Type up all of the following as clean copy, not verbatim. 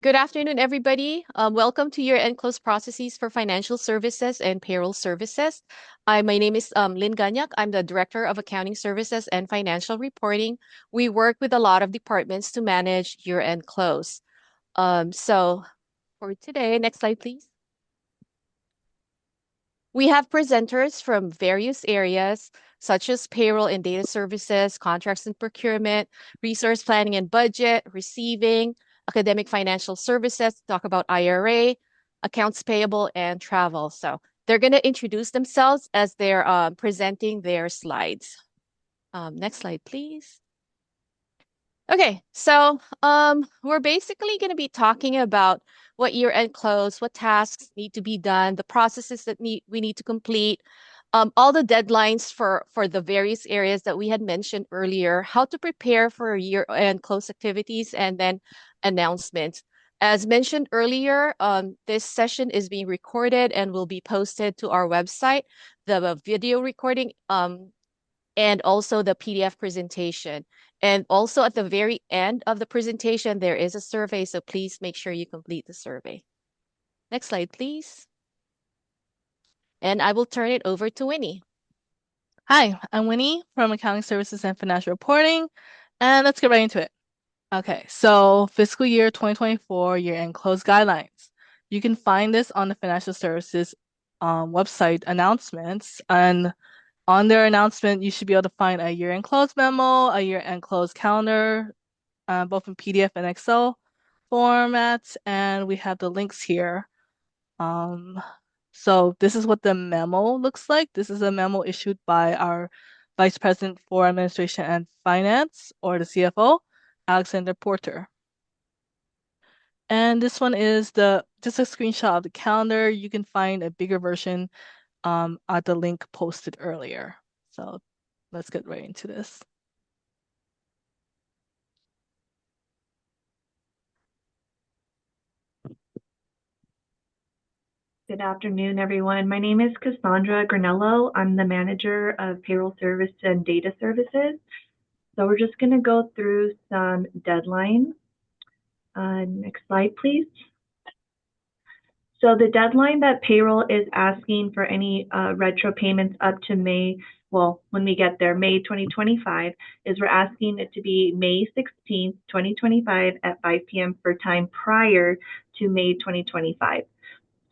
Good afternoon, everybody. Welcome to year-end close processes for financial services and payroll services. My name is Lynn Ganyak. I'm the Director of Accounting Services and Financial Reporting. We work with a lot of departments to manage year-end close. So for today, next slide, please. We have presenters from various areas, such as payroll and data services, contracts and procurement, resource planning and budget, receiving, academic financial services, talk about IRA, accounts payable, and travel. So they're going to introduce themselves as they're presenting their slides. Next slide, please. Okay, so we're basically going to be talking about what year-end close, what tasks need to be done, the processes that we need to complete, all the deadlines for the various areas that we had mentioned earlier, how to prepare for year-end close activities, and then announcements. As mentioned earlier, this session is being recorded and will be posted to our website, the video recording, and also the PDF presentation. And also at the very end of the presentation, there is a survey, so please make sure you complete the survey. Next slide, please. And I will turn it over to Winnie. Hi, I'm Winnie from Accounting Services and Financial Reporting, and let's get right into it. Okay, so fiscal year 2024 year-end close guidelines. You can find this on the Financial Services website announcements, and on their announcement, you should be able to find a year-end close memo, a year-end close calendar, both in PDF and Excel formats, and we have the links here. So this is what the memo looks like. This is a memo issued by our Vice President for Administration and Finance, or the CFO, Alexander Porter. And this one is just a screenshot of the calendar. You can find a bigger version at the link posted earlier. So let's get right into this. Good afternoon, everyone. My name is Cassandra Granello. I'm the manager of payroll service and data services. So we're just going to go through some deadlines. Next slide, please. So the deadline that payroll is asking for any retro payments up to May, well, when we get there, May 2025, is we're asking it to be May 16th, 2025 at 5 p.m. for time prior to May 2025.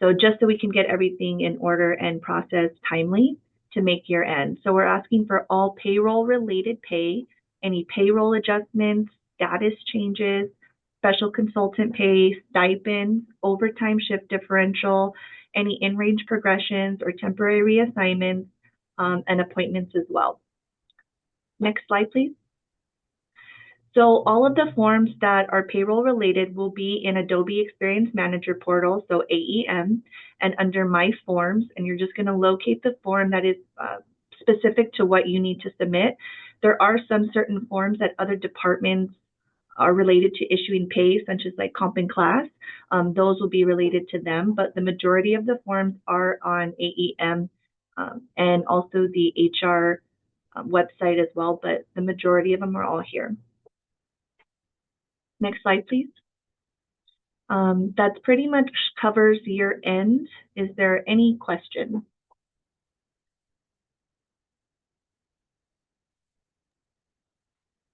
So just so we can get everything in order and processed timely to make year end. So we're asking for all payroll related pay, any payroll adjustments, status changes, special consultant pay, stipends, overtime shift differential, any in-range progressions or temporary reassignments, and appointments as well. Next slide, please. So all of the forms that are payroll related will be in Adobe Experience Manager portal, so AEM, and under My Forms, and you're just going to locate the form that is specific to what you need to submit. There are some certain forms that other departments are related to issuing pay, such as like comp and class. Those will be related to them, but the majority of the forms are on AEM and also the HR website as well, but the majority of them are all here. Next slide, please. That's pretty much covers year end. Is there any question?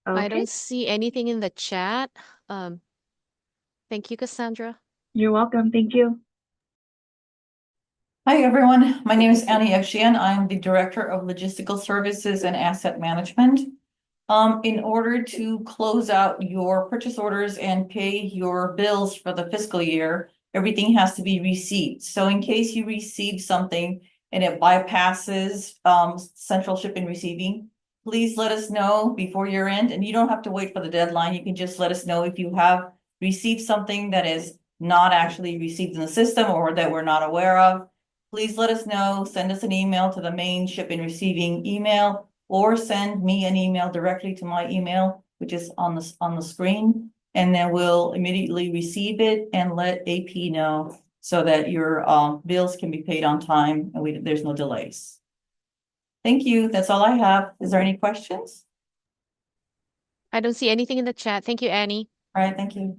I don't see anything in the chat. Thank you, Cassandra. You're welcome. Thank you. Hi, everyone. My name is Annie Efshian. I'm the Director of Logistical Services and Asset Management. In order to close out your purchase orders and pay your bills for the fiscal year, everything has to be received. So in case you receive something and it bypasses central shipping receiving, please let us know before year end. And you don't have to wait for the deadline. You can just let us know if you have received something that is not actually received in the system or that we're not aware of. Please let us know. Send us an email to the main shipping receiving email, or send me an email directly to my email, which is on the screen, and then we'll immediately receive it and let AP know so that your bills can be paid on time and there's no delays. Thank you. That's all I have. Is there any questions? I don't see anything in the chat. Thank you, Annie. All right, thank you.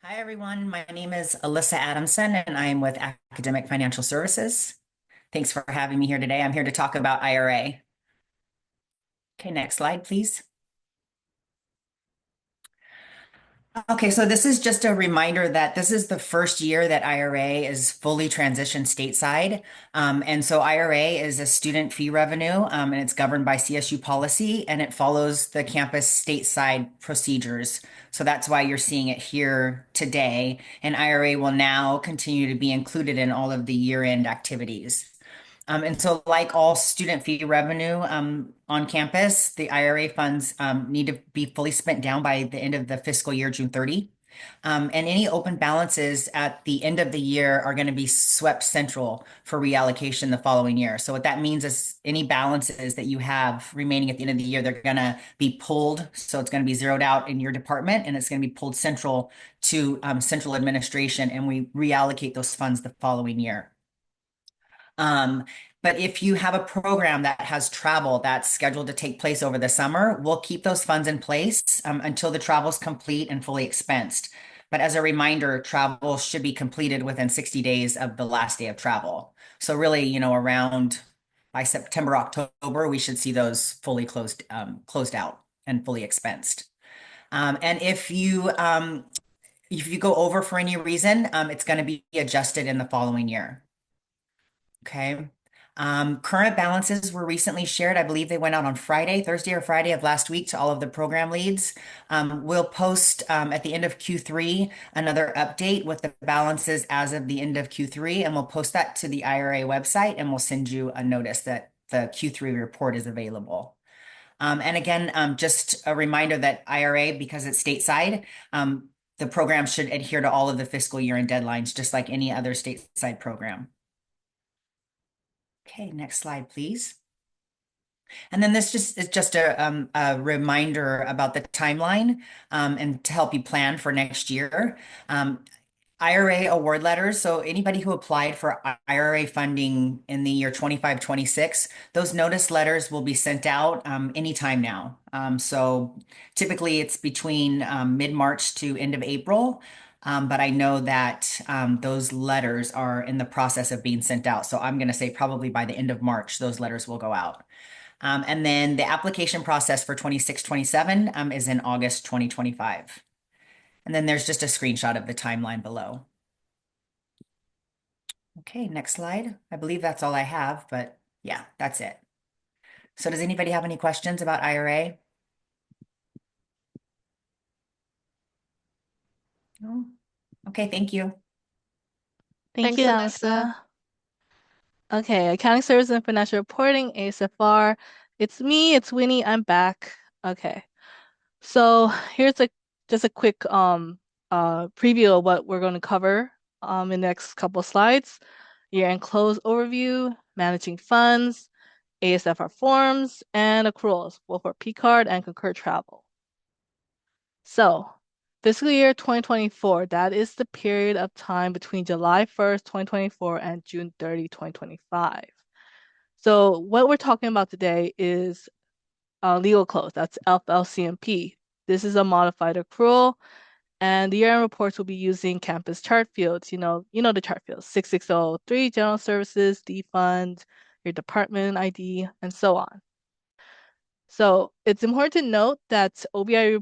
Hi, everyone. My name is Alyssa Adamson, and I'm with Academic Financial Services. Thanks for having me here today. I'm here to talk about IRA. Okay, next slide, please. Okay, so this is just a reminder that this is the first year that IRA is fully transitioned stateside. And so IRA is a student fee revenue, and it's governed by CSU policy, and it follows the campus stateside procedures. So that's why you're seeing it here today. And IRA will now continue to be included in all of the year-end activities. And so, like all student fee revenue on campus, the IRA funds need to be fully spent down by the end of the fiscal year, June 30. And any open balances at the end of the year are going to be swept central for reallocation the following year. So, what that means is any balances that you have remaining at the end of the year, they're going to be pulled. So, it's going to be zeroed out in your department and it's going to be pulled central to central administration, and we reallocate those funds the following year. Um, but if you have a program that has travel that's scheduled to take place over the summer, we'll keep those funds in place until the travel is complete and fully expensed. But as a reminder, travel should be completed within 60 days of the last day of travel. So really, around by September, October, we should see those fully closed out and fully expensed. And if you go over for any reason, it's going to be adjusted in the following year. Okay. Current balances were recently shared. I believe they went out on Thursday or Friday of last week to all of the program leads. We'll post at the end of Q3 another update with the balances as of the end of Q3, and we'll post that to the IRA website, and we'll send you a notice that the Q3 report is available. And again, just a reminder that IRA, because it's stateside, the program should adhere to all of the fiscal year and deadlines, just like any other stateside program. Okay, next slide, please. And then this just is just a reminder about the timeline and to help you plan for next year. IRA award letters. So anybody who applied for IRA funding in the year 25-26, those notice letters will be sent out anytime now. So typically it's between mid-March to end of April. But I know that those letters are in the process of being sent out. So I'm going to say probably by the end of March, those letters will go out. And then the application process for 26-27 is in August 2025. And then there's just a screenshot of the timeline below. Okay, next slide. I believe that's all I have, but yeah, that's it. So does anybody have any questions about IRA? No? Okay, thank you. Thank Thanks, you, Alyssa. Alyssa. Okay, Accounting Services and Financial Reporting, ASFR. It's me, it's Winnie, I'm back. Okay. So here's just a quick preview of what we're going to cover in the next couple slides. Year-end close overview, managing funds, ASFR forms, and accruals, both for P-card and Concur travel. So fiscal year 2024, that is the period of time between July 1st, 2024 and June 30, 2025. So what we're talking about today is legal close, that's FLCMP. This is a modified accrual, and the year-end reports will be using campus chart fields. You know the chart fields: 6603 General Services, D Fund, your department ID, and so on. So it's important to note that OBIE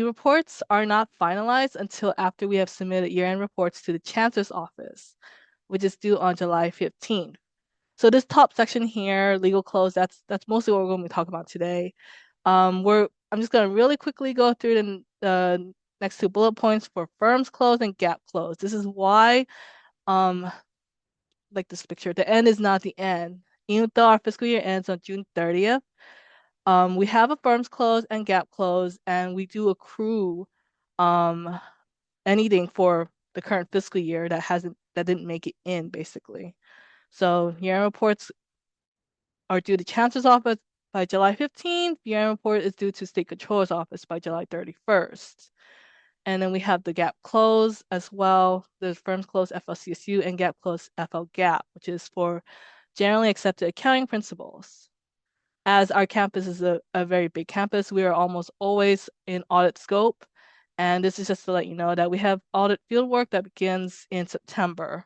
reports are not finalized until after we have submitted year-end reports to the Chancellor's Office, which is due on July 15th. So this top section here, legal close, that's mostly what we're going to be talking about today. I'm just going to really quickly go through the next two bullet points for firms close and gap close. This is why, like this picture, the end is not the end. Even though our fiscal year ends on June 30th, we have a firms close and gap close, and we do accrue anything for the current fiscal year that didn't make it in, basically. So year-end reports are due to Chancellor's Office by July 15th. Year-end report is due to State Controller's Office by July 31st. And then we have the gap close as well. There's firms close FLCSU and gap close FL-GAP, which is for generally accepted accounting principles. As our campus is a very big campus, we are almost always in audit scope. And this is just to let you know that we have audit fieldwork that begins in September.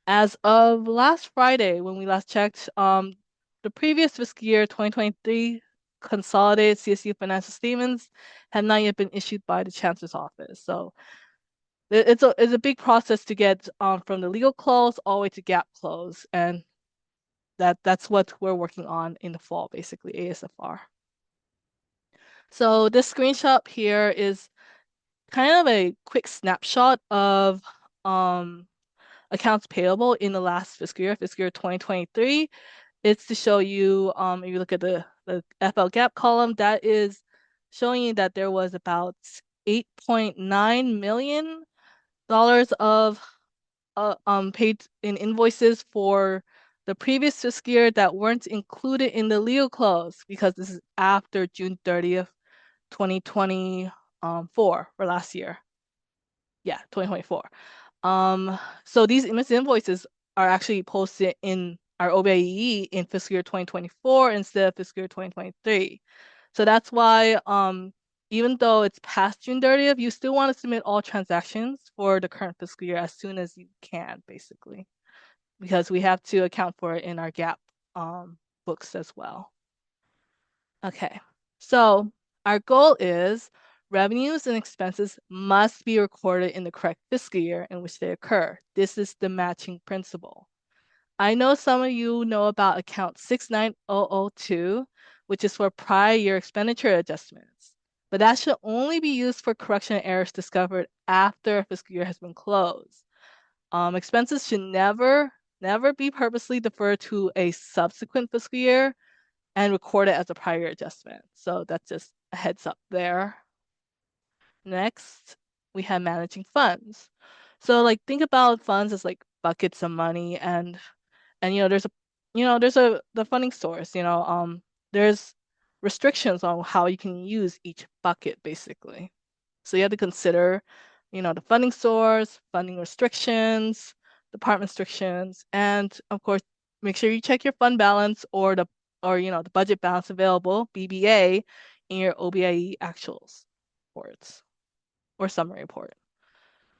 As of last Friday, when we last checked, the previous fiscal year 2023 consolidated CSU financial statements have not yet been issued by the Chancellor's office. So it's a big process to get from the legal close all the way to GAAP close, and that's what we're working on in the fall, basically ASFR. So this screenshot here is kind of a quick snapshot of accounts payable in the last fiscal year 2023. It's to show you, if you look at the FL gap column, that is showing you that there was about $8.9 million of paid in invoices for the previous fiscal year that weren't included in the legal close because this is after June 30th, 2024 for last year. Yeah, 2024. So these missing invoices are actually posted in our OBIE in fiscal year 2024 instead of fiscal year 2023. So that's why even though it's past June 30th, you still want to submit all transactions for the current fiscal year as soon as you can, basically, because we have to account for it in our GAAP books as well. Okay, so our goal is revenues and expenses must be recorded in the correct fiscal year in which they occur. This is the matching principle. I know some of you know about account 69002, which is for prior year expenditure adjustments, but that should only be used for correction errors discovered after a fiscal year has been closed. Expenses should never be purposely deferred to a subsequent fiscal year and record it as a prior adjustment. So that's just a heads up there. Next, we have managing funds. So like think about funds as like buckets of money, and there's the funding source, there's restrictions on how you can use each bucket basically. So you have to consider, the funding source, funding restrictions, department restrictions, and of course, make sure you check your fund balance or the budget balance available, BBA, in your OBIE actuals reports or summary report.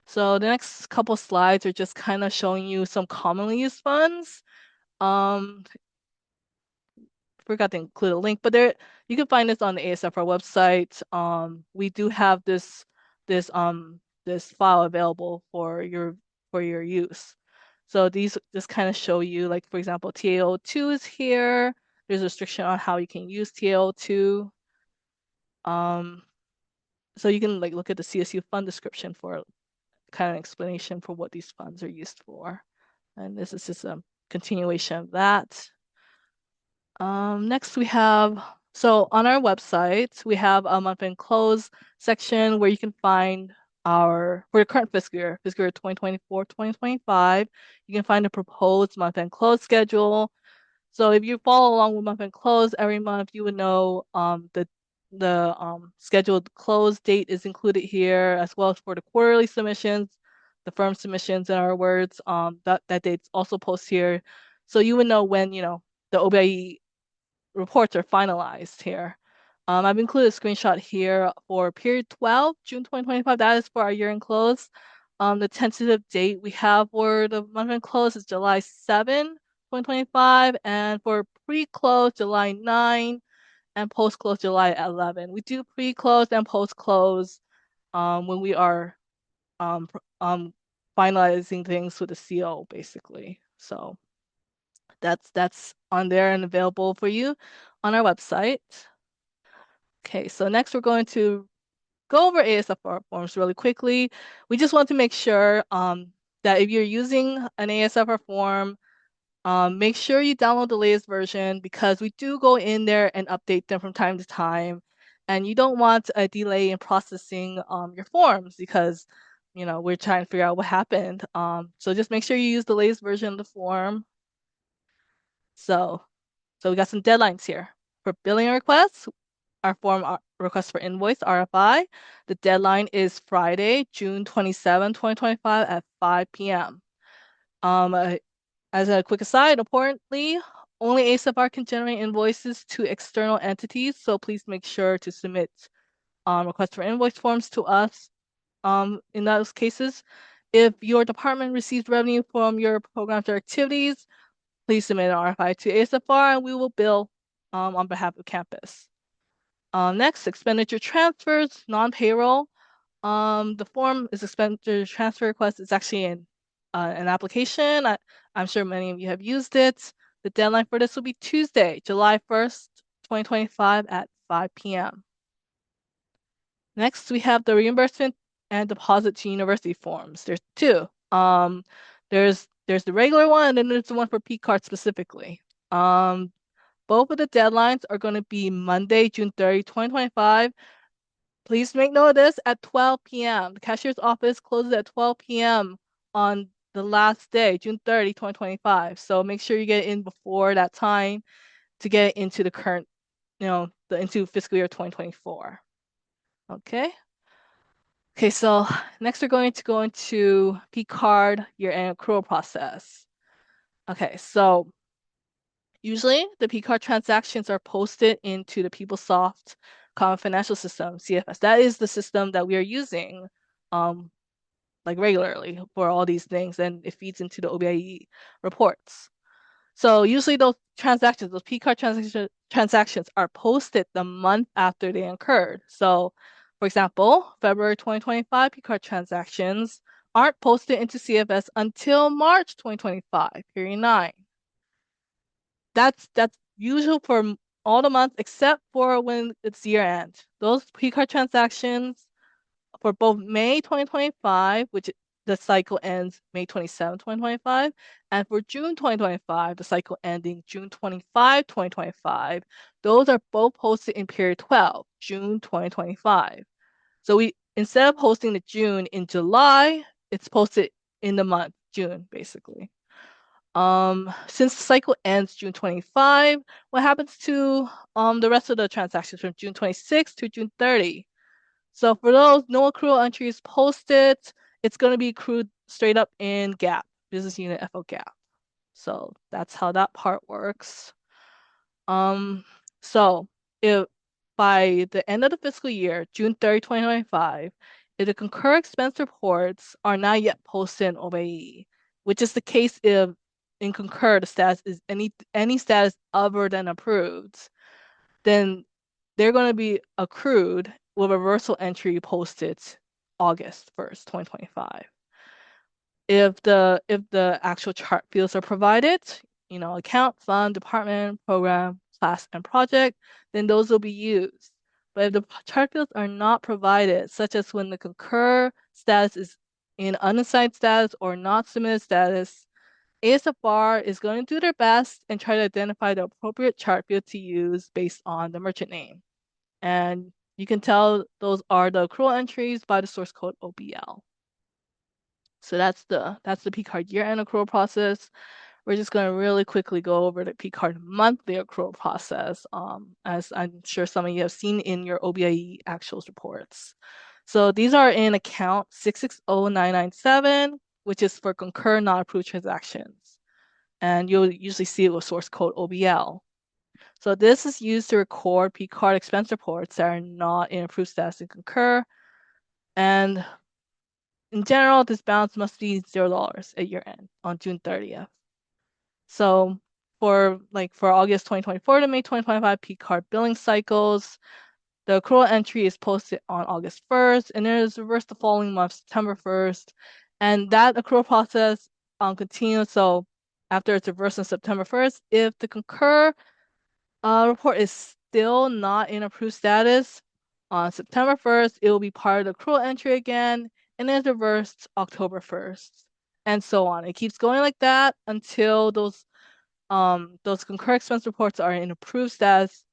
So the next couple slides are just kind of showing you some commonly used funds. Forgot to include a link, but there you can find this on the ASFR website. We do have this file available for your use. So these just kind of show you, like for example, TAO2 is here. There's a restriction on how you can use TAO2. So you can like look at the CSU fund description for kind of explanation for what these funds are used for. And this is just a continuation of that. Next we have, so on our website, we have a month-end close section where you can find for the current fiscal year 2024-2025, you can find a proposed month-end close schedule. So if you follow along with month-end close every month, you would know the scheduled close date is included here, as well as for the quarterly submissions, the firm submissions, in our words, that date's also posted here. So you would know when, the OBIE reports are finalized here. I've included a screenshot here for period 12, June 2025. That is for our year-end close. The tentative date we have for the month-end close is July 7, 2025, and for pre-close, July 9, and post-close, July 11. We do pre-close and post-close when we are finalizing things with the CO, basically. So that's on there and available for you on our website. Okay, so next we're going to go over ASFR forms really quickly. We just want to make sure that if you're using an ASFR form, make sure you download the latest version because we do go in there and update them from time to time. And you don't want a delay in processing your forms because, we're trying to figure out what happened. So just make sure you use the latest version of the form. So we got some deadlines here. For billing requests, our form request for invoice, RFI, the deadline is Friday, June 27, 2025 at 5 p.m. As a quick aside, importantly, only ASFR can generate invoices to external entities, so please make sure to submit request for invoice forms to us. In those cases, if your department receives revenue from your programs or activities, please submit an RFI to ASFR and we will bill on behalf of campus. Next, expenditure transfers, non-payroll. The form is expenditure transfer request. It's actually an application. I'm sure many of you have used it. The deadline for this will be Tuesday, July 1st, 2025 at 5 p.m. Next, we have the reimbursement and deposit to university forms. There's two. There's the regular one, and then there's the one for P-card specifically. Both of the deadlines are going to be Monday, June 30, 2025. Please make note of this at 12 p.m. The cashier's office closes at 12 p.m. on the last day, June 30, 2025. So make sure you get in before that time to get into the current, into fiscal year 2024. Okay. Okay, so next we're going to go into P-card year-end accrual process. Okay, so usually the P-card transactions are posted into the PeopleSoft Common Financial System, CFS. That is the system that we are using like regularly for all these things, and it feeds into the OBIE reports. So usually those transactions, those P-card transactions are posted the month after they incurred. So for example, February 2025 P-card transactions aren't posted into CFS until March 2025, period 9. That's usual for all the months except for when it's year end. Those P-card transactions for both May 2025, which the cycle ends May 27, 2025, and for June 2025, the cycle ending June 25, 2025, those are both posted in period 12, June 2025. So instead of posting the June in July, it's posted in the month June, basically. Since the cycle ends June 25, what happens to the rest of the transactions from June 26 to June 30? So for those no accrual entries posted, it's going to be accrued straight up in GAAP, business unit FO GAAP. So that's how that part works. So if by the end of the fiscal year, June 30, 2025, if the concur expense reports are not yet posted in OBE, which is the case if in concur the status is any status other than approved, then they're going to be accrued with a reversal entry posted August 1st, 2025. If the actual chart fields are provided, account, fund, department, program, class, and project, then those will be used. But if the chart fields are not provided, such as when the concur status is in unassigned status or not submitted status, ASFR is going to do their best and try to identify the appropriate chart field to use based on the merchant name. And you can tell those are the accrual entries by the source code OBL. So that's the P-card year-end accrual process. We're just going to really quickly go over the P-card monthly accrual process, as I'm sure some of you have seen in your OBIE actuals reports. So these are in account 660997, which is for concur non-approved transactions. And you'll usually see it with source code OBL. So this is used to record P-card expense reports that are not in approved status and concur. And in general, this balance must be $0 at year end on June 30th. So for August 2024 to May 2025 P-card billing cycles, the accrual entry is posted on August 1st, and then it's reversed the following month, September 1st. And that accrual process continues. So after it's reversed on September 1st, if the concur report is still not in approved status, on September 1st, it will be part of the accrual entry again, and then it's reversed October 1st, and so on. It keeps going like that until those concur expense reports are in approved status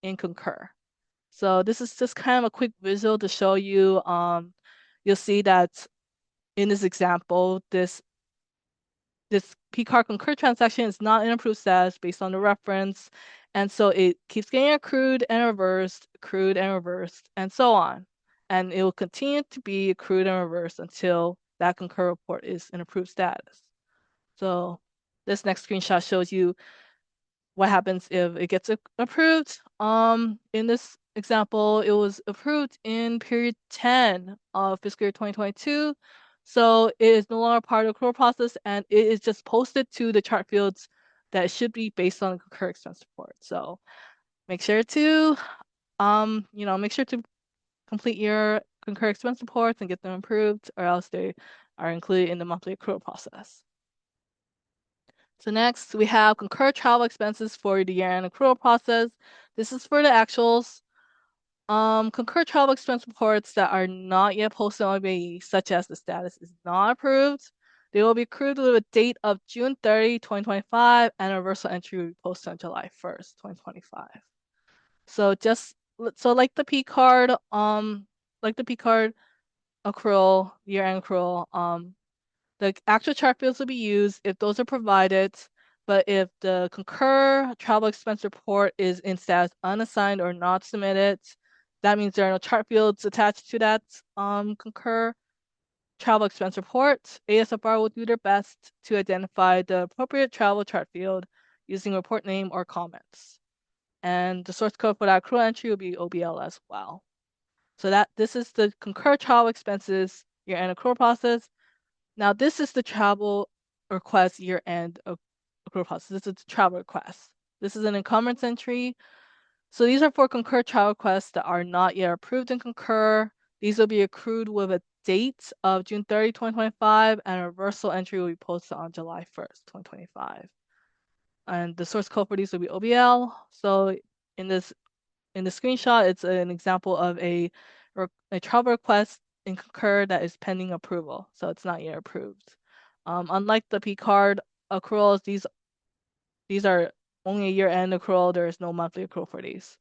in concur. So this is just kind of a quick visual to show you. You'll see that in this example, this P-card concur transaction is not in approved status based on the reference. And so it keeps getting accrued and reversed, and so on. And it will continue to be accrued and reversed until that concur report is in approved status. So this next screenshot shows you what happens if it gets approved in this example, it was approved in period 10 of fiscal year 2022. So it is no longer part of the accrual process, and it is just posted to the chart fields that should be based on the concurrent expense report. So make sure to, make sure to complete your concurrent expense reports and get them approved, or else they are included in the monthly accrual process. So next, we have concurrent travel expenses for the year-end accrual process. This is for the actuals. Concurrent travel expense reports that are not yet posted on OBE, such as the status is not approved, they will be accrued with a date of June 30, 2025, and a reversal entry will be posted on July 1st, 2025. So like the P card, accrual, year-end accrual, the actual chart fields will be used if those are provided, but if the concur travel expense report is in status unassigned or not submitted, that means there are no chart fields attached to that concur travel expense report. ASFR will do their best to identify the appropriate travel chart field using report name or comments. And the source code for that accrual entry will be OBL as well. So this is the concur travel expenses year-end accrual process. Now this is the travel request year-end accrual process. This is the travel request. This is an encumbrance entry. So these are for concur travel requests that are not yet approved in concur. These will be accrued with a date of June 30, 2025, and a reversal entry will be posted on July 1st, 2025. And the source code for these will be OBL. So in the screenshot, it's an example of a travel request in concur that is pending approval, so it's not yet approved. Unlike the P card accruals, these are only a year-end accrual. There is no monthly accrual for these.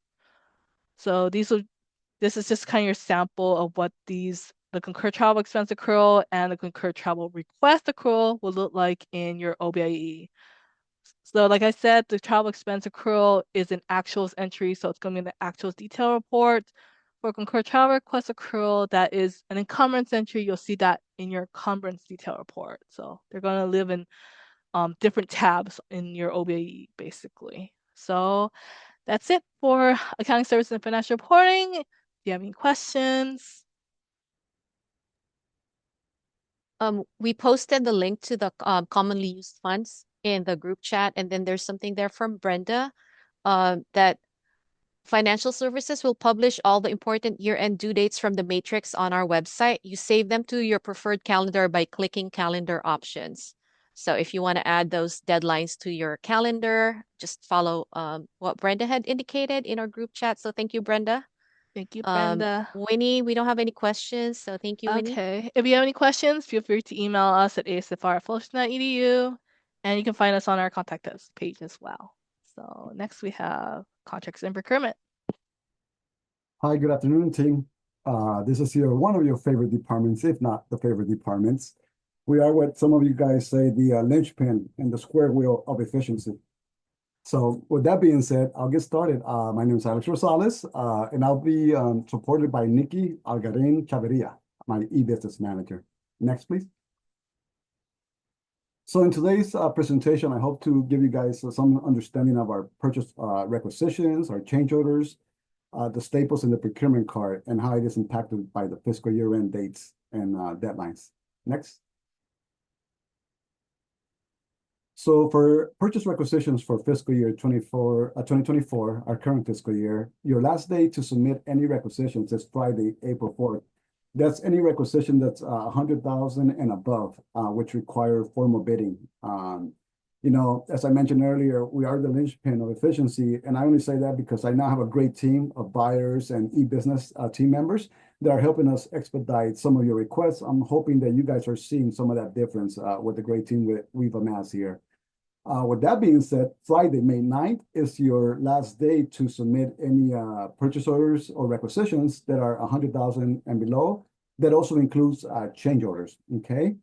So this is just kind of your sample of what the concur travel expense accrual and the concur travel request accrual will look like in your OBIE. So like I said, the travel expense accrual is an actuals entry, so it's going to be in the actuals detail report. For concur travel request accrual, that is an encumbrance entry. You'll see that in your encumbrance detail report. So they're going to live in different tabs in your OBE, basically. So that's it for accounting services and financial reporting. Do you have any questions? We posted the link to the commonly used funds in the group chat, and then there's something there from Brenda that financial services will publish all the important year-end due dates from the matrix on our website. You save them to your preferred calendar by clicking calendar options. So if you want to add those deadlines to your calendar, just follow what Brenda had indicated in our group chat. So thank you, Brenda. Thank you, Brenda. Winnie, we don't have any questions, so thank you, Winnie. Okay. If you have any questions, feel free to email us at asfr@fullerton.edu, and you can find us on our contact us page as well. So next we have contracts and procurement. Hi, good afternoon, team. This is one of your favorite departments, if not the favorite departments. We are what some of you guys say the linchpin and the square wheel of efficiency. So with that being said, I'll get started. My name is Alex Rosales, and I'll be supported by Nikki Algarin Chaveria, my e-business manager. Next, please. So in today's presentation, I hope to give you guys some understanding of our purchase requisitions, our change orders, the staples in the procurement card, and how it is impacted by the fiscal year-end dates and deadlines. Next. So for purchase requisitions for fiscal year 2024, our current fiscal year, your last day to submit any requisitions is Friday, April 4th. That's any requisition that's 100,000 and above, which require formal bidding. As I mentioned earlier, we are the linchpin of efficiency, and I only say that because I now have a great team of buyers and e-business team members that are helping us expedite some of your requests. I'm hoping that you guys are seeing some of that difference with the great team we've amassed here. With that being said, Friday, May 9th is your last day to submit any purchase orders or requisitions that are 100,000 and below. That also includes change orders, okay?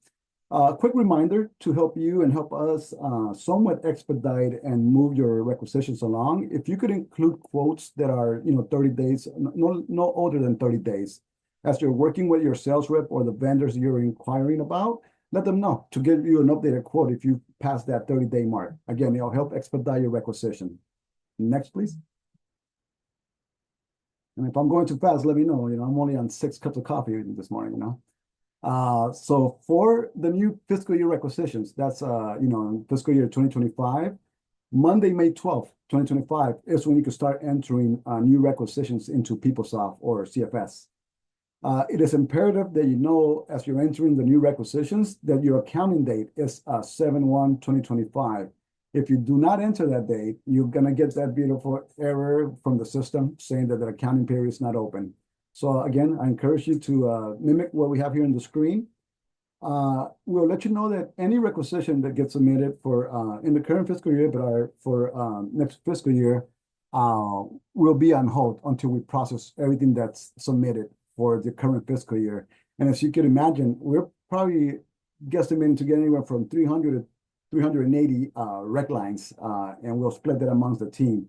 Quick reminder to help you and help us somewhat expedite and move your requisitions along. If you could include quotes that are 30 days, no older than 30 days. As you're working with your sales rep or the vendors you're inquiring about, let them know to give you an updated quote if you pass that 30-day mark. Again, it'll help expedite your requisition. Next, please. And if I'm going too fast, let me know. I'm only on 6 cups of coffee this morning. So for the new fiscal year requisitions, that's fiscal year 2025, Monday, May 12th, 2025 is when you can start entering new requisitions into PeopleSoft or CFS. It is imperative that you know as you're entering the new requisitions that your accounting date is 7/1/2025. If you do not enter that date, you're going to get that beautiful error from the system saying that the accounting period is not open. So again, I encourage you to mimic what we have here on the screen. We'll let you know that any requisition that gets submitted for in the current fiscal year, but are for next fiscal year, will be on hold until we process everything that's submitted for the current fiscal year. And as you can imagine, we're probably guesstimating to get anywhere from 300 to 380 rec lines, and we'll split that amongst the team.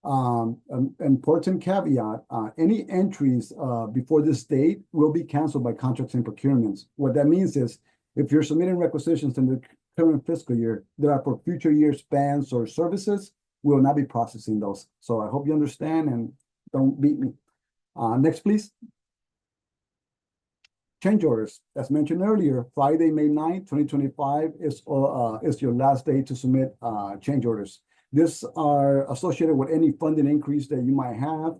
An important caveat, any entries before this date will be canceled by contracts and procurements. What that means is if you're submitting requisitions in the current fiscal year that are for future year spans or services, we will not be processing those. So I hope you understand and don't beat me. Next, please. Change orders. As mentioned earlier, Friday, May 9th, 2025 is your last day to submit change orders. These are associated with any funding increase that you might have.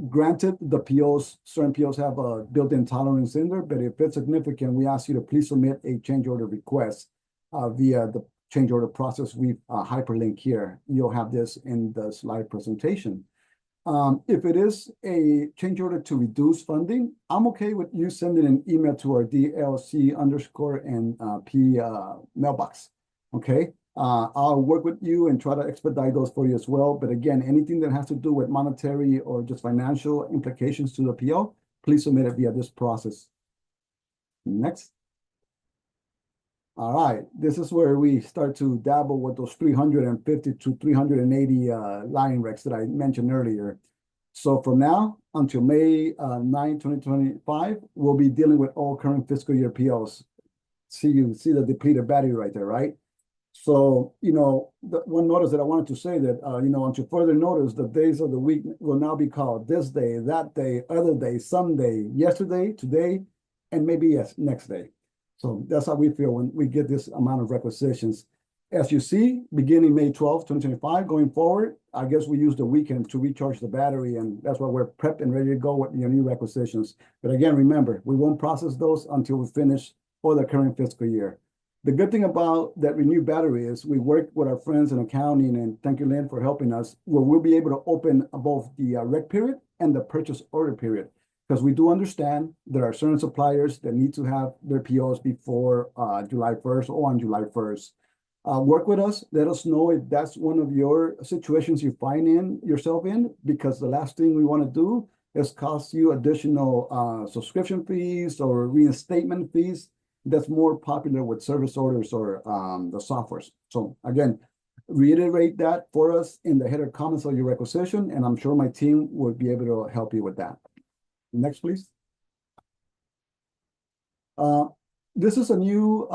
Granted, the POs, certain POs have a built-in tolerance in there, but if it's significant, we ask you to please submit a change order request via the change order process we've hyperlinked here. You'll have this in the slide presentation. If it is a change order to reduce funding, I'm okay with you sending an email to our DLC_P mailbox. Okay. I'll work with you and try to expedite those for you as well. But again, anything that has to do with monetary or just financial implications to the PO, please submit it via this process. Next. All right, this is where we start to dabble with those 350 to 380 line recs that I mentioned earlier. So from now until May 9, 2025, we'll be dealing with all current fiscal year POs. See the depleted battery right there, right? So, the one notice that I wanted to say that, until further notice, the days of the week will now be called this day, that day, other day, someday, yesterday, today, and maybe yes, next day. So that's how we feel when we get this amount of requisitions. As you see, beginning May 12th, 2025, going forward, I guess we use the weekend to recharge the battery, and that's why we're prepped and ready to go with your new requisitions. But again, remember, we won't process those until we finish for the current fiscal year. The good thing about that renewed battery is we work with our friends in accounting, and thank you, Lynn, for helping us, where we'll be able to open both the rec period and the purchase order period. Because we do understand there are certain suppliers that need to have their POs before July 1st or on July 1st. Work with us. Let us know if that's one of your situations you find yourself in, because the last thing we want to do is cost you additional subscription fees or reinstatement fees. That's more popular with service orders or the softwares. So again, reiterate that for us in the header comments of your requisition, and I'm sure my team will be able to help you with that. Next, please. This is a new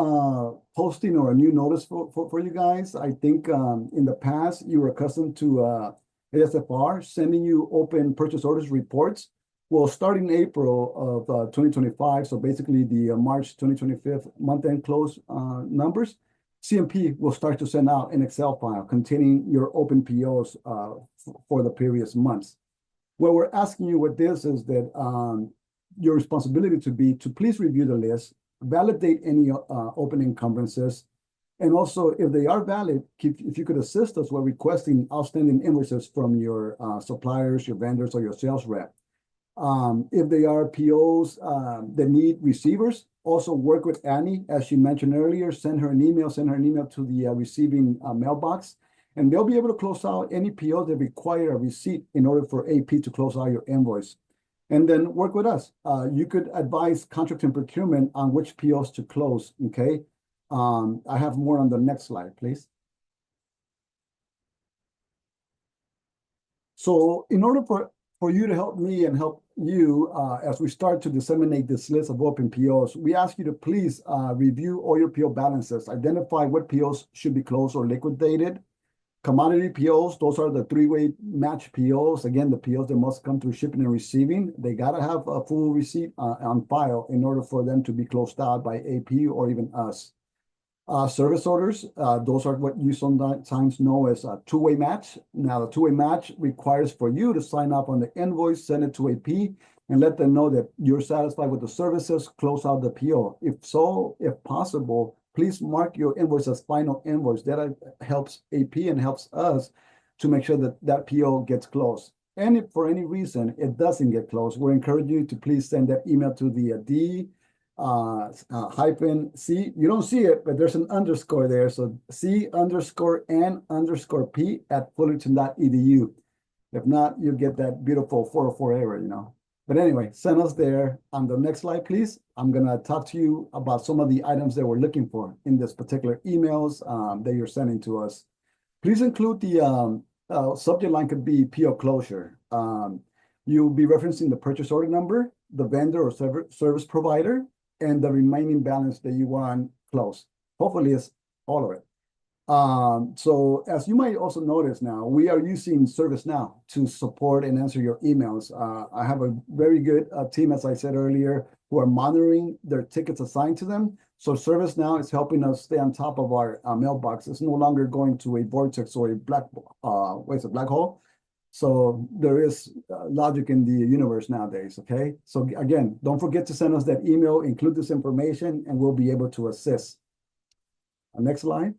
posting or a new notice for you guys. I think in the past, you were accustomed to ASFR sending you open purchase orders reports. Well, starting April of 2025, so basically the March 2025 month-end close numbers, CMP will start to send out an Excel file containing your open POs for the previous months. What we're asking you with this is that your responsibility to please review the list, validate any open encumbrances, and also if they are valid, if you could assist us with requesting outstanding invoices from your suppliers, your vendors, or your sales rep. If they are POs that need receivers, also work with Annie, as she mentioned earlier, send her an email to the receiving mailbox, and they'll be able to close out any POs that require a receipt in order for AP to close out your invoice. And then work with us. You could advise contract and procurement on which POs to close, okay? I have more on the next slide, please. So in order for you to help me and help you as we start to disseminate this list of open POs, we ask you to please review all your PO balances, identify what POs should be closed or liquidated, Commodity POs, those are the three-way match POs. Again, the POs that must come through shipping and receiving. They gotta have a full receipt on file in order for them to be closed out by AP or even us. Service orders, those are what you sometimes know as a two-way match. Now, the two-way match requires for you to sign up on the invoice, send it to AP, and let them know that you're satisfied with the services, close out the PO. If so, if possible, please mark your invoice as final invoice. That helps AP and helps us to make sure that that PO gets closed. And if for any reason it doesn't get closed, we're encouraging you to please send that email to the hyphen C. You don't see it, but there's an underscore there. So C_N_P@fullerton.edu. If not, you get that beautiful 404 error. But anyway, send us there. On the next slide, please. I'm going to talk to you about some of the items that we're looking for in this particular emails that you're sending to us. Please include the subject line could be PO closure. You'll be referencing the purchase order number, the vendor or service provider, and the remaining balance that you want closed. Hopefully it's all of it. So as you might also notice now, we are using ServiceNow to support and answer your emails. I have a very good team, as I said earlier, who are monitoring their tickets assigned to them. So ServiceNow is helping us stay on top of our mailbox. It's no longer going to a vortex or a black hole. So there is logic in the universe nowadays, okay? So again, don't forget to send us that email, include this information, and we'll be able to assist. Next slide.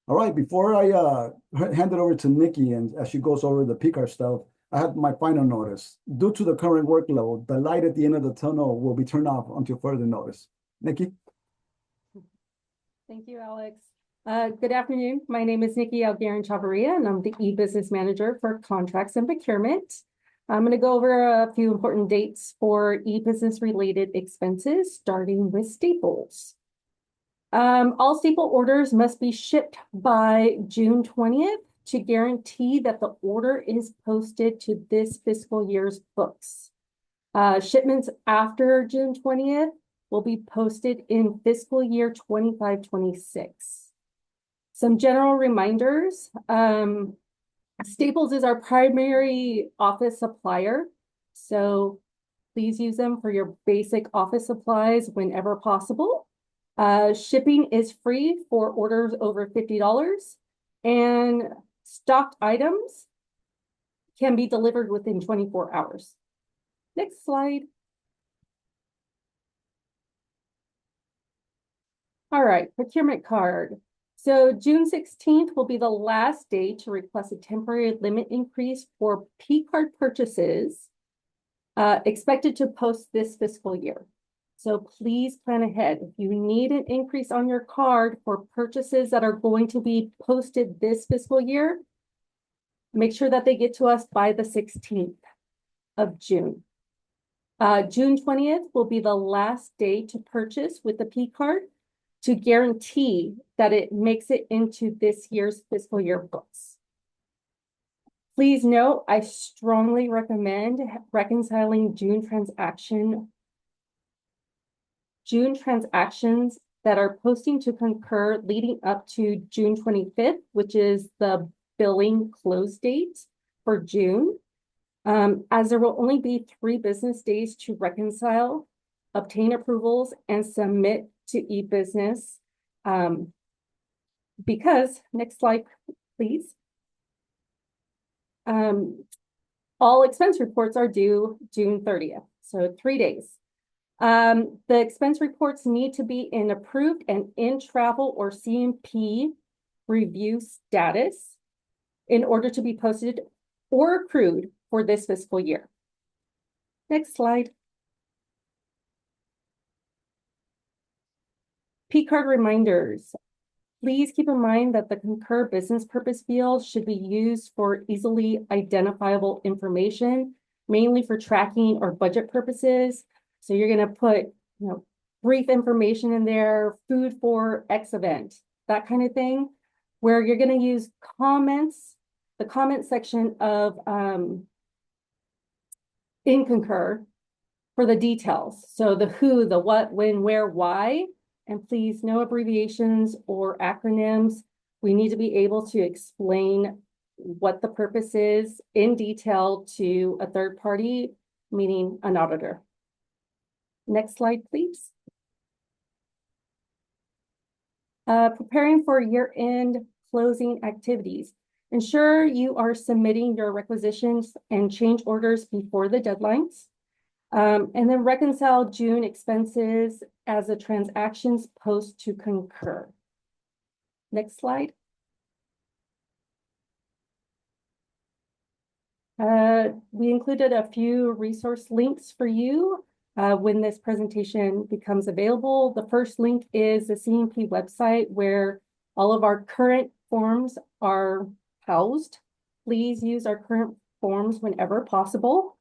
All right, before I hand it over to Nikki and as she goes over the PCAR stuff, I have my final notice. Due to the current workload, the light at the end of the tunnel will be turned off until further notice. Nikki? Thank you, Alex. Good afternoon. My name is Nikki Alguerran-Chavarria, and I'm the e-business manager for contracts and procurement. I'm going to go over a few important dates for e-business related expenses, starting with staples. All staple orders must be shipped by June 20th to guarantee that the order is posted to this fiscal year's books. Shipments after June 20th will be posted in fiscal year 25-26. Some general reminders. Staples is our primary office supplier, so please use them for your basic office supplies whenever possible. Shipping is free for orders over $50, and stocked items can be delivered within 24 hours. Next slide. All right, procurement card. So June 16th will be the last day to request a temporary limit increase for P-card purchases expected to post this fiscal year. So please plan ahead. If you need an increase on your card for purchases that are going to be posted this fiscal year, make sure that they get to us by the 16th of June. June 20th will be the last day to purchase with the P-card to guarantee that it makes it into this year's fiscal year books. Please note, I strongly recommend reconciling June transactions that are posting to concur leading up to June 25th, which is the billing close date for June, as there will only be 3 business days to reconcile, obtain approvals, and submit to e-business. Because, next slide, please. All expense reports are due June 30th, so 3 days. The expense reports need to be in approved and in travel or CMP review status in order to be posted or accrued for this fiscal year. Next slide. P-card reminders. Please keep in mind that the concur business purpose field should be used for easily identifiable information, mainly for tracking or budget purposes. So you're going to put, brief information in there, food for X event, that kind of thing, where you're going to use comments, the comment section of in concur for the details. So the who, the what, when, where, why. And please, no abbreviations or acronyms. We need to be able to explain what the purpose is in detail to a third party, meaning an auditor. Next slide, please. Preparing for year-end closing activities. Ensure you are submitting your requisitions and change orders before the deadlines. And then reconcile June expenses as the transactions post to concur. Next slide. We included a few resource links for you when this presentation becomes available. The first link is the CNP website where all of our current forms are housed. Please use our current forms whenever possible.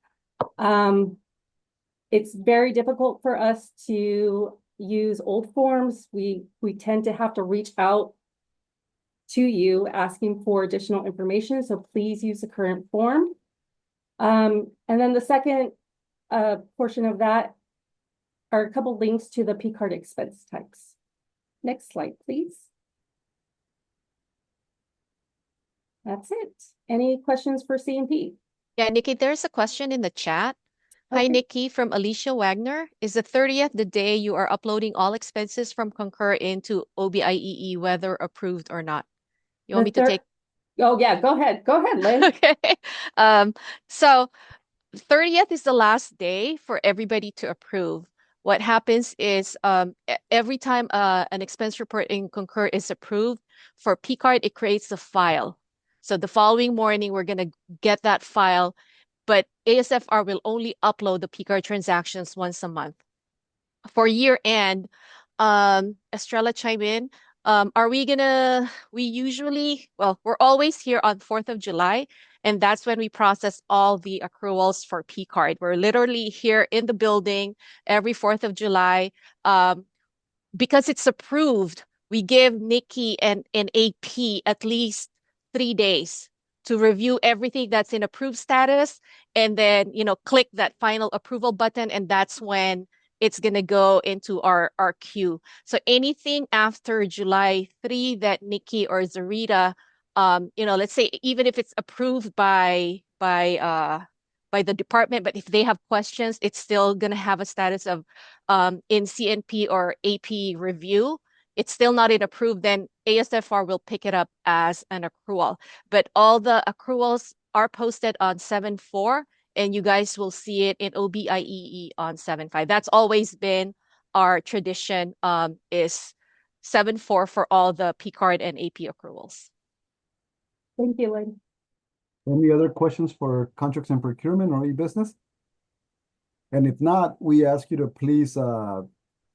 It's very difficult for us to use old forms. We tend to have to reach out to you asking for additional information, so please use the current form. And then the second portion of that are a couple links to the P-card expense types. Next slide, please. That's it. Any questions for CNP? Yeah, Nikki, there's a question in the chat. Hi, Okay. Nikki from Alicia Wagner. Is the 30th the day you are uploading all expenses from Concur into OBIEE, whether approved or not? You want me to take? Oh, yeah, go ahead. Go ahead, Lynn. Okay. So 30th is the last day for everybody to approve. What happens is every time an expense report in Concur is approved, for P-card, it creates a file. So the following morning, we're going to get that file, but ASFR will only upload the P-card transactions once a month. For year end, Estrella chime in. We usually, well, we're always here on 4th of July, and that's when we process all the accruals for P-card. We're literally here in the building every 4th of July. Because it's approved, we give Nikki and AP at least 3 days to review everything that's in approved status, and then, click that final approval button, and that's when it's going to go into our queue. So anything after July 3 that Nikki or Zarita, let's say even if it's approved by the department, but if they have questions, it's still going to have a status of in CNP or AP review. It's still not in approved, then ASFR will pick it up as an accrual. But all the accruals are posted on 7/4, and you guys will see it in OBIEE on 7/5. That's always been our tradition, is 7/4 for all the P-card and AP accruals. Thank you, Lynn. Any other questions for contracts and procurement or e-business? And if not, we ask you to please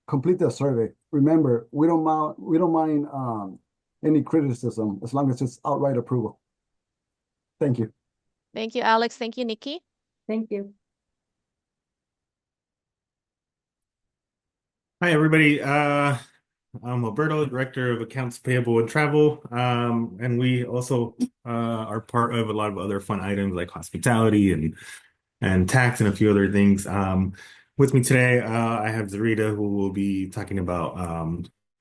complete the survey. Remember, we don't mind any criticism as long as it's outright approval. Thank you. Thank you, Alex. Thank you, Nikki. Thank you. Hi, everybody. I'm Alberto, Director of Accounts Payable and Travel. And we also are part of a lot of other fun items like hospitality and tax and a few other things. With me today, I have Zarita, who will be talking about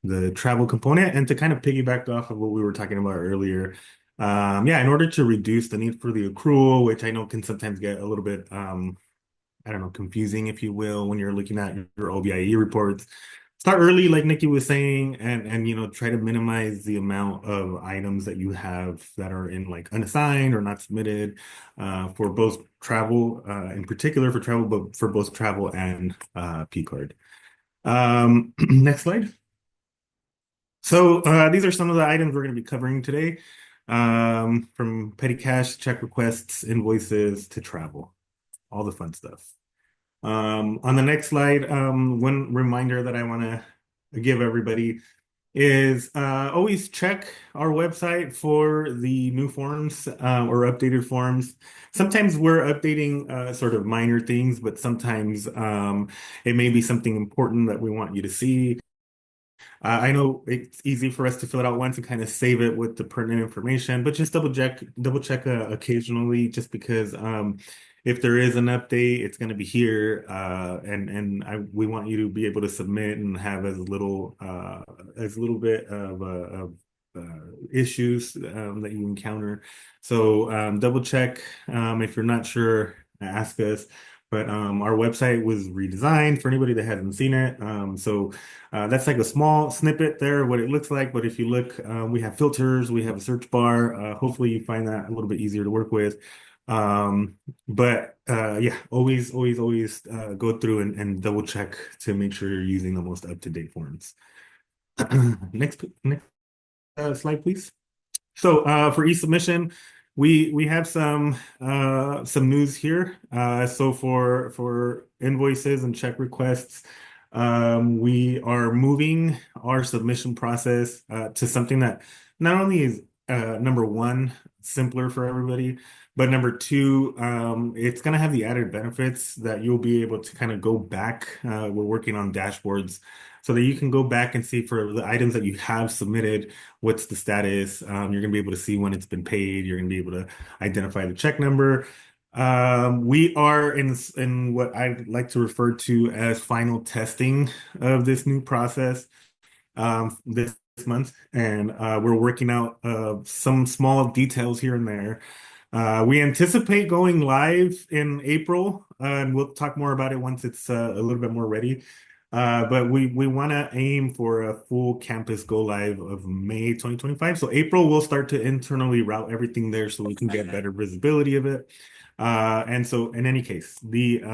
the travel component. And to kind of piggyback off of what we were talking about earlier, in order to reduce the need for the accrual, which I know can sometimes get a little bit, confusing, if you will, when you're looking at your OBIE reports. Start early, like Nikki was saying, and try to minimize the amount of items that you have that are in like unassigned or not submitted for both travel, in particular for travel, but for both travel and P-card. Next slide. So these are some of the items we're going to be covering today, from petty cash, check requests, invoices to travel, all the fun stuff. On the next slide, one reminder that I want to give everybody is always check our website for the new forms or updated forms. Sometimes we're updating sort of minor things, but sometimes it may be something important that we want you to see. I know it's easy for us to fill it out once and kind of save it with the pertinent information, but just double check occasionally, just because if there is an update, it's going to be here, and we want you to be able to submit and have as little bit of issues that you encounter. So double check if you're not sure, ask us. But our website was redesigned for anybody that hasn't seen it. That's like a small snippet there, what it looks like. But if you look, we have filters, we have a search bar. Hopefully you find that a little bit easier to work with. Yeah, always go through and double check to make sure you're using the most up-to-date forms. Next slide, please. So for e-submission, we have some news here. So for invoices and check requests, we are moving our submission process to something that not only is number one, simpler for everybody, but number two, it's going to have the added benefits that you'll be able to kind of go back. We're working on dashboards so that you can go back and see for the items that you have submitted, what's the status. You're going to be able to see when it's been paid. You're going to be able to identify the check number. We are in what I like to refer to as final testing of this new process this month, and we're working out some small details here and there. We anticipate going live in April, and we'll talk more about it once it's a little bit more ready. But we want to aim for a full campus go live of May 2025. So April, we'll start to internally route everything there so we can get better visibility of it. And so in any case, the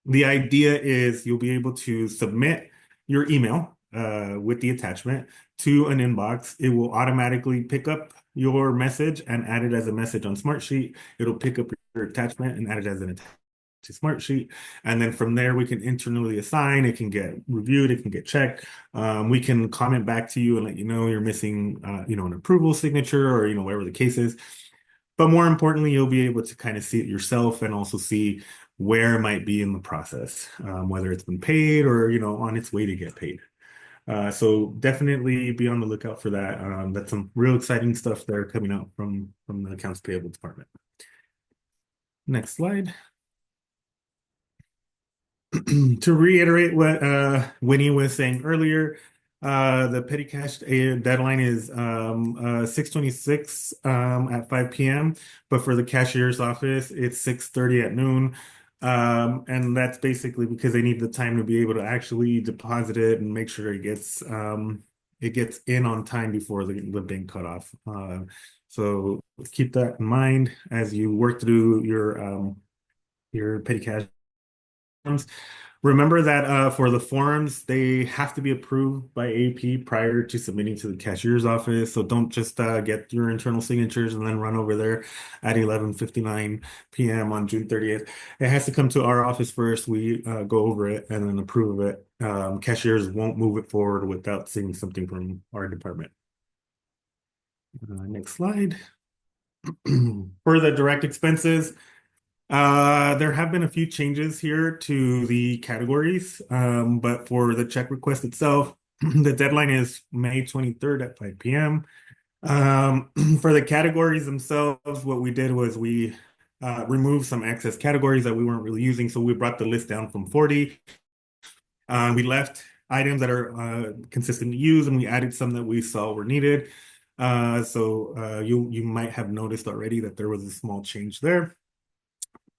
idea is you'll be able to submit your email with the attachment to an inbox. It will automatically pick up your message and add it as a message on Smartsheet. It'll pick up your attachment and add it as an attachment to Smartsheet. And then from there, we can internally assign. It can get reviewed. It can get checked. We can comment back to you and let you know you're missing, an approval signature or, whatever the case is. But more importantly, you'll be able to kind of see it yourself and also see where it might be in the process, whether it's been paid or, on its way to get paid. So definitely be on the lookout for that. That's some real exciting stuff there coming out from the accounts payable department. Next slide. To reiterate what Winnie was saying earlier, the petty cash deadline is 6/26 at 5 p.m. But for the cashier's office, it's 6:30 at noon. And that's basically because they need the time to be able to actually deposit it and make sure it gets in on time before the bank cutoff. So keep that in mind as you work through your petty cash forms. Remember that for the forms, they have to be approved by AP prior to submitting to the cashier's office. So don't just get your internal signatures and then run over there at 11:59 p.m. on June 30th. It has to come to our office first. We go over it and then approve it. Cashiers won't move it forward without seeing something from our department. Next slide. For the direct expenses, there have been a few changes here to the categories, but for the check request itself, the deadline is May 23rd at 5 p.m. For the categories themselves, what we did was we removed some excess categories that we weren't really using, so we brought the list down from 40. We left items that are consistently used, and we added some that we saw were needed. So you might have noticed already that there was a small change there.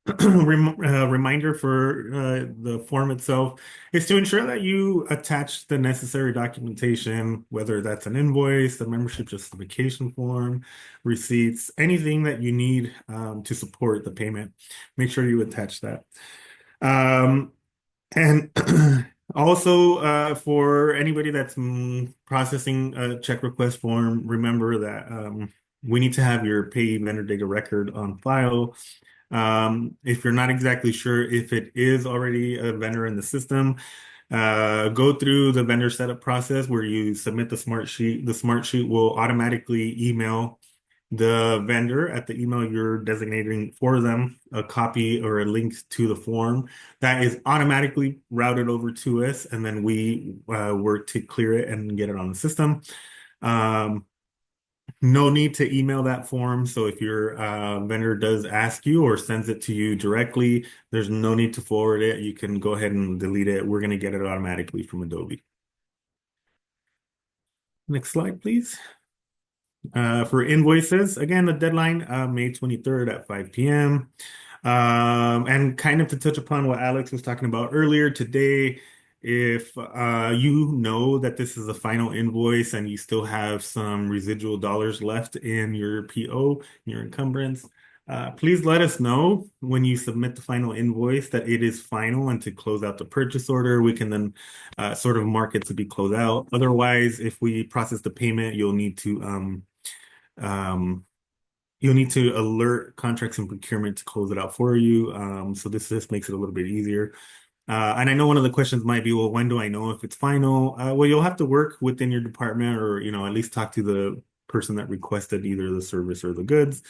Reminder for the form itself is to ensure that you attach the necessary documentation, whether that's an invoice, the membership justification form, receipts, anything that you need to support the payment. Make sure you attach that. And also for anybody that's processing a check request form, remember that we need to have your pay vendor data record on file. If you're not exactly sure if it is already a vendor in the system, go through the vendor setup process where you submit the Smartsheet. The Smartsheet will automatically email the vendor at the email you're designating for them a copy or a link to the form that is automatically routed over to us, and then we work to clear it and get it on the system. No need to email that form. So if your vendor does ask you or sends it to you directly, there's no need to forward it. You can go ahead and delete it. We're going to get it automatically from Adobe. Next slide, please. For invoices, again, the deadline, May 23rd at 5 p.m. And kind of to touch upon what Alex was talking about earlier today, if you know that this is a final invoice and you still have some residual dollars left in your PO, your encumbrance, please let us know when you submit the final invoice that it is final and to close out the purchase order. We can then sort of mark it to be closed out. Otherwise, if we process the payment, um, you'll need to alert contracts and procurement to close it out for you. So this makes it a little bit easier. And I know one of the questions might be, well, when do I know if it's final? Well, you'll have to work within your department or, at least talk to the person that requested either the service or the goods.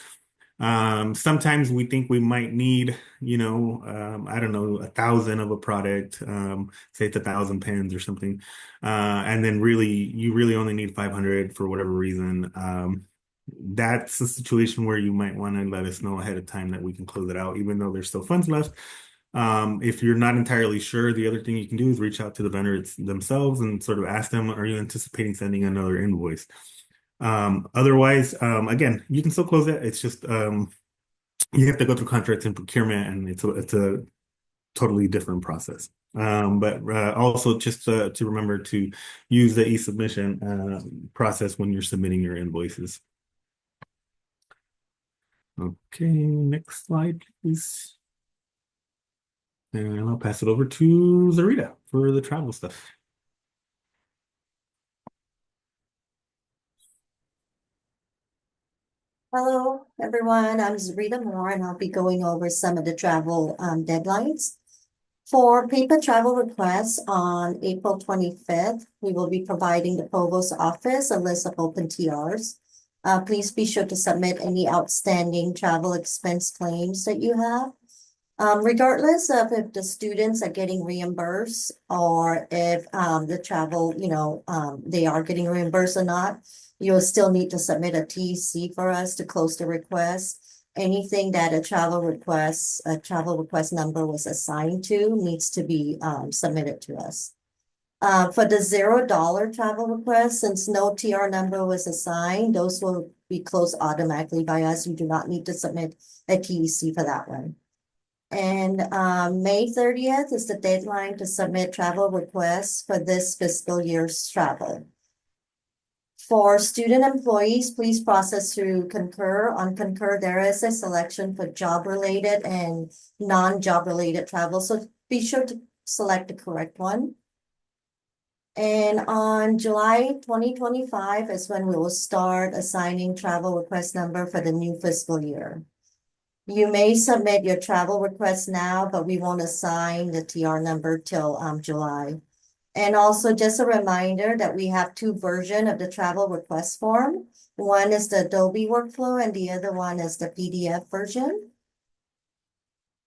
Sometimes we think we might need, I don't know, 1,000 of a product, say it's 1,000 pens or something. And then you really only need 500 for whatever reason. That's a situation where you might want to let us know ahead of time that we can close it out, even though there's still funds left. If you're not entirely sure, the other thing you can do is reach out to the vendor themselves and sort of ask them, are you anticipating sending another invoice? Otherwise, again, you can still close it. It's just you have to go through contracts and procurement, and it's a totally different process. But also just to remember to use the e-submission process when you're submitting your invoices. Okay, next slide, please. And I'll pass it over to Zarita for the travel stuff. Hello, everyone. I'm Zarita Moore, and I'll be going over some of the travel deadlines. For paper travel requests on April 25th, we will be providing the Provost Office a list of open TRs. Please be sure to submit any outstanding travel expense claims that you have. Regardless of if the students are getting reimbursed or if the travel, they are getting reimbursed or not, you'll still need to submit a TEC for us to close the request. Anything that a travel request number was assigned to needs to be submitted to us. For the $0 travel request, since no TR number was assigned, those will be closed automatically by us. You do not need to submit a TEC for that one. And May 30th is the deadline to submit travel requests for this fiscal year's travel. For student employees, please process through Concur. On Concur, there is a selection for job-related and non-job-related travel, so be sure to select the correct one. And on July 2025 is when we will start assigning travel request number for the new fiscal year. You may submit your travel request now, but we won't assign the TR number till July. And also just a reminder that we have two versions of the travel request form. One is the Adobe workflow and the other one is the PDF version.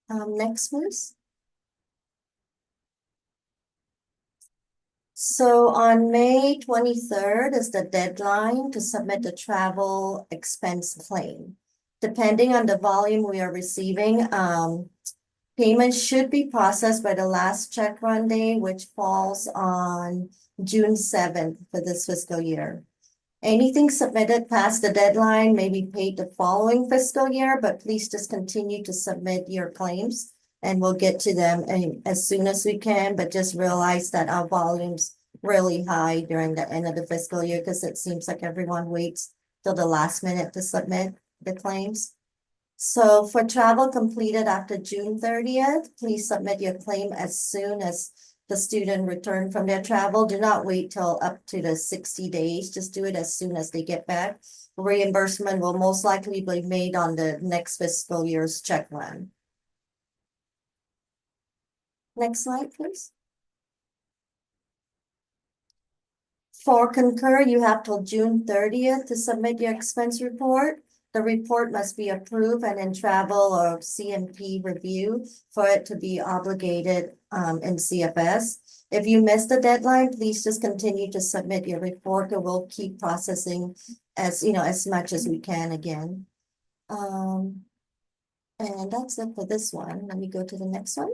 Next, please. So on May 23rd is the deadline to submit the travel expense claim. Depending on the volume we are receiving, payment should be processed by the last check run day, which falls on June 7th for this fiscal year. Anything submitted past the deadline may be paid the following fiscal year, but please just continue to submit your claims and we'll get to them as soon as we can, but just realize that our volume's really high during the end of the fiscal year because it seems like everyone waits till the last minute to submit the claims. So for travel completed after June 30th, please submit your claim as soon as the student returned from their travel. Do not wait till up to the 60 days. Just do it as soon as they get back. Reimbursement will most likely be made on the next fiscal year's check run. Next slide, please. For Concur, you have till June 30th to submit your expense report. The report must be approved and in travel or CMP review for it to be obligated in CFS. If you miss the deadline, please just continue to submit your report and we'll keep processing as much as we can again. And that's it for this one. Let me go to the next one.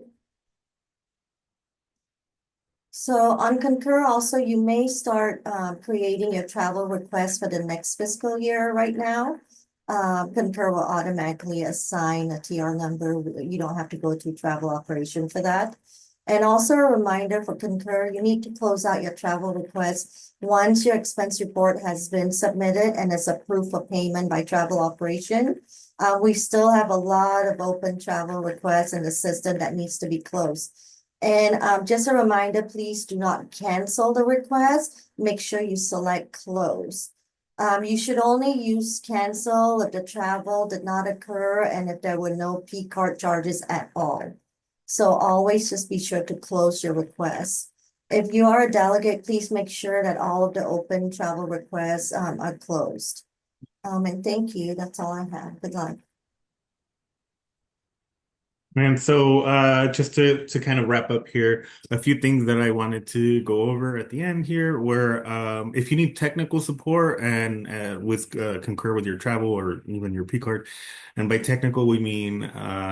So on Concur also, you may start creating your travel request for the next fiscal year right now. Concur will automatically assign a TR number. You don't have to go to travel operation for that. And also a reminder for Concur, you need to close out your travel request once your expense report has been submitted and is approved for payment by travel operation. We still have a lot of open travel requests in the system that needs to be closed. And just a reminder, please do not cancel the request. Make sure you select close. You should only use cancel if the travel did not occur and if there were no P card charges at all. So always just be sure to close your request. If you are a delegate, please make sure that all of the open travel requests are closed. And thank you. That's all I have. Good luck. And so just to kind of wrap up here, a few things that I wanted to go over at the end here were if you need technical support and with concur with your travel or even your P card, and by technical we mean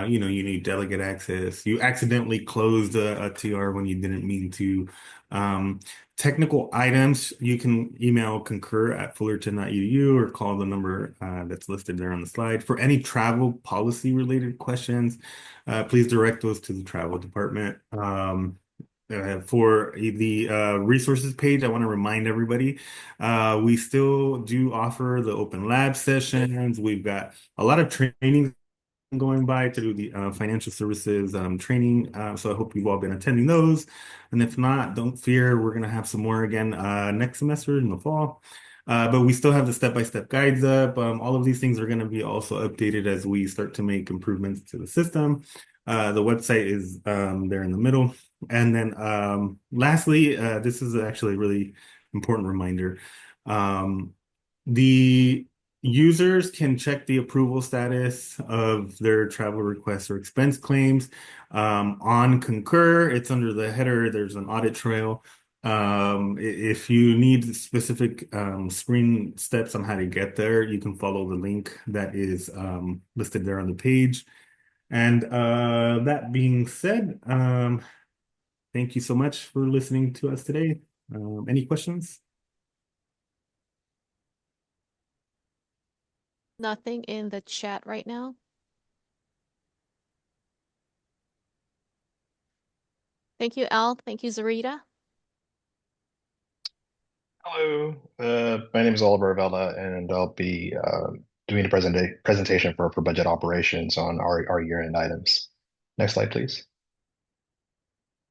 you know, you need delegate access, you accidentally closed a TR when you didn't mean to. Technical items, you can email concur@fullerton.edu or call the number that's listed there on the slide. For any travel policy related questions, please direct those to the travel department. For the resources page, I want to remind everybody, we still do offer the open lab sessions. We've got a lot of trainings going by to do the financial services training. So I hope you've all been attending those. And if not, don't fear, we're going to have some more again next semester in the fall. But we still have the step-by-step guides up. All of these things are going to be also updated as we start to make improvements to the system. The website is there in the middle. And then lastly, this is actually a really important reminder. The users can check the approval status of their travel requests or expense claims on Concur. It's under the header. There's an audit trail. If you need specific screen steps on how to get there, you can follow the link that is listed there on the page. And that being said, thank you so much for listening to us today. Any questions? Nothing in the chat right now. Thank you, Al. Thank you, Zarita. Hello, my name is Oliver Vela, and I'll be doing a presentation for budget operations on our year-end items. Next slide, please.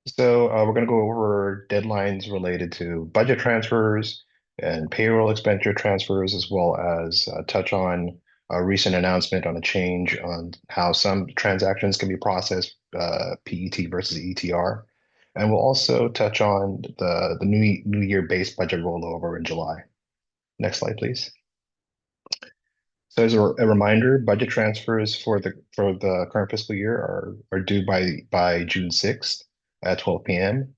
So we're going to go over deadlines related to budget transfers and payroll expenditure transfers, as well as touch on a recent announcement on a change on how some transactions can be processed, PET versus ETR. And we'll also touch on the new year-based budget rollover in July. Next slide, please. So as a reminder, budget transfers for the current fiscal year are due by June 6th at 12 p.m.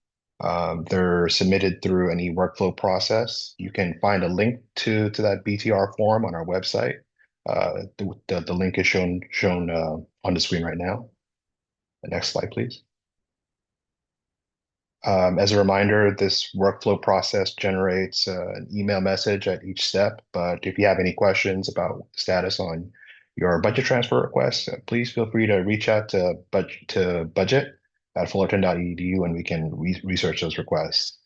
They're submitted through an e-workflow process. You can find a link to that BTR form on our website. The link is shown on the screen right now. The next slide, please. As a reminder, this workflow process generates an email message at each step. But if you have any questions about the status on your budget transfer requests, please feel free to reach out to budget@fullerton.edu and we can research those requests.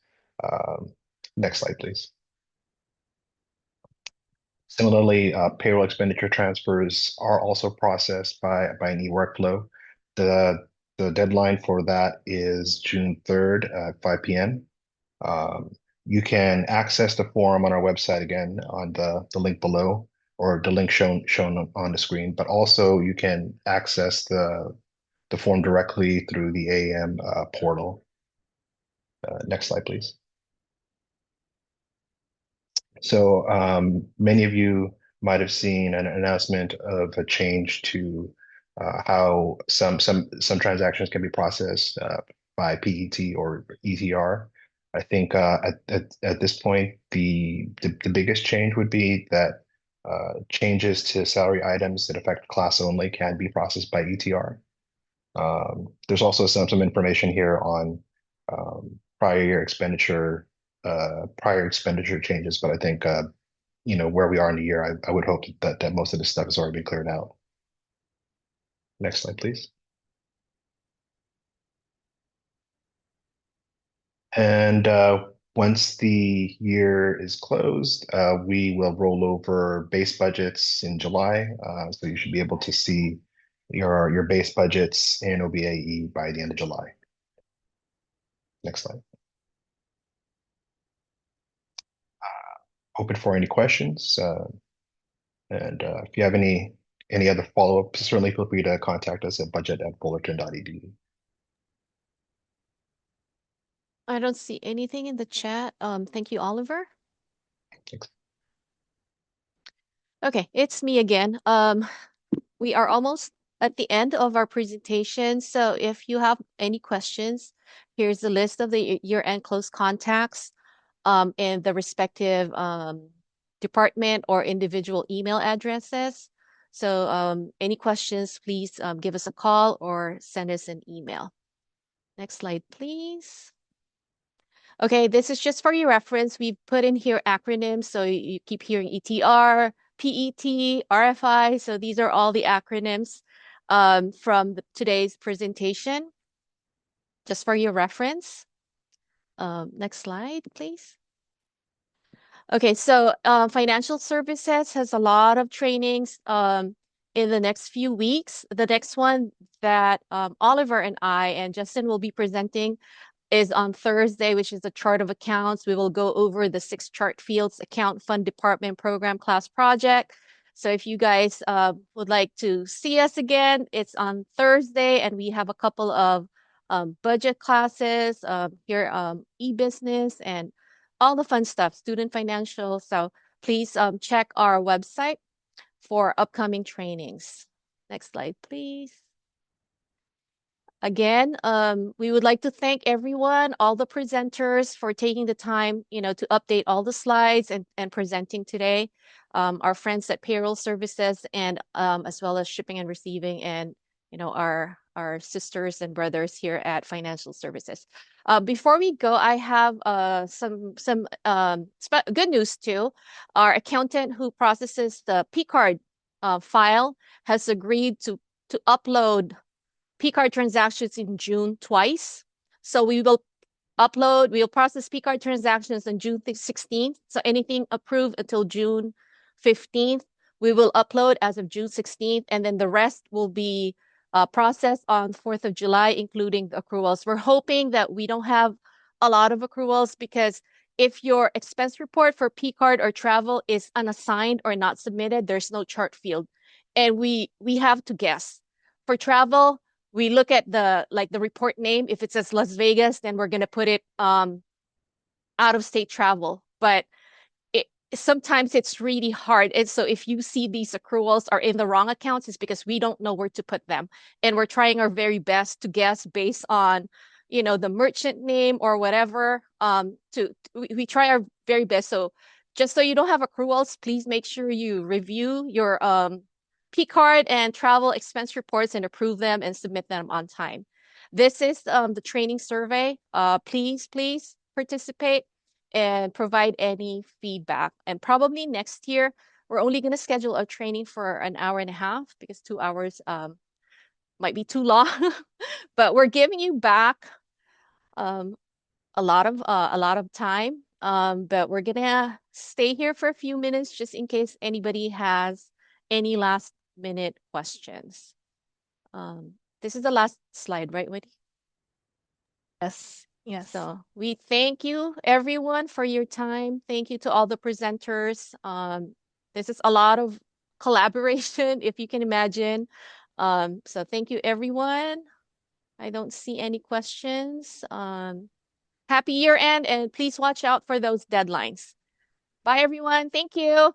Next slide, please. Similarly, payroll expenditure transfers are also processed by an e-workflow. The deadline for that is June 3rd at 5 p.m. You can access the form on our website again on the link below or the link shown on the screen, but also you can access the form directly through the AAM portal. Next slide, please. So many of you might have seen an announcement of a change to how some transactions can be processed by PET or ETR. I think at this point the biggest change would be that changes to salary items that affect class only can be processed by ETR. There's also some information here on prior expenditure changes, but I think where we are in the year, I would hope that most of this stuff has already been cleared out. Next slide, please. And once the year is closed, we will roll over base budgets in July. So you should be able to see your base budgets in OBAE by the end of July. Next slide. Open for any questions. And if you have any other follow-ups, certainly feel free to contact us at budget@fullerton.edu. I don't see anything in the chat. Thank you, Oliver. Thanks. Okay, it's me again. We are almost at the end of our presentation. So if you have any questions, here's the list of the year-end close contacts and the respective department or individual email addresses. So any questions, please give us a call or send us an email. Next slide, please. Okay, this is just for your reference. We've put in here acronyms. So you keep hearing ETR, PET, RFI. So these are all the acronyms from today's presentation, just for your reference. Next slide, please. Okay, so financial services has a lot of trainings in the next few weeks. The next one that Oliver and I and Justin will be presenting is on Thursday, which is the chart of accounts. We will go over the 6 chart fields, account, fund, department, program, class, project. So if you guys would like to see us again, it's on Thursday, and we have a couple of budget classes here, e-business and all the fun stuff, student financial. So please check our website for upcoming trainings. Next slide, please. Again, we would like to thank everyone, all the presenters for taking the time, to update all the slides and presenting today. Our friends at Payroll Services and as well as Shipping and Receiving and, our sisters and brothers here at Financial Services. Before we go, I have some good news too. Our accountant who processes the P-card file has agreed to upload P-card transactions in June twice. So we'll process P-card transactions on June 16th. So anything approved until June 15th, we will upload as of June 16th. And then the rest will be processed on 4th of July, including the accruals. We're hoping that we don't have a lot of accruals because if your expense report for P-card or travel is unassigned or not submitted, there's no chart field. And we have to guess. For travel, we look at the report name. If it says Las Vegas, then we're going to put it out of state travel. But sometimes it's really hard. And so if you see these accruals are in the wrong accounts, it's because we don't know where to put them. And we're trying our very best to guess based on, the merchant name or whatever. We try our very best. So just so you don't have accruals, please make sure you review your P-card and travel expense reports and approve them and submit them on time. This is the training survey. Please participate and provide any feedback. And probably next year, we're only going to schedule a training for an hour and a half because 2 hours might be too long. But we're giving you back a lot of time. But we're gonna stay here for a few minutes just in case anybody has any last minute questions. This is the last slide, right, Wendy? Yes. Yes. So we thank you everyone for your time. Thank you to all the presenters. This is a lot of collaboration, if you can imagine. So thank you everyone. I don't see any questions. Happy year end, and please watch out for those deadlines. Bye everyone. Thank you.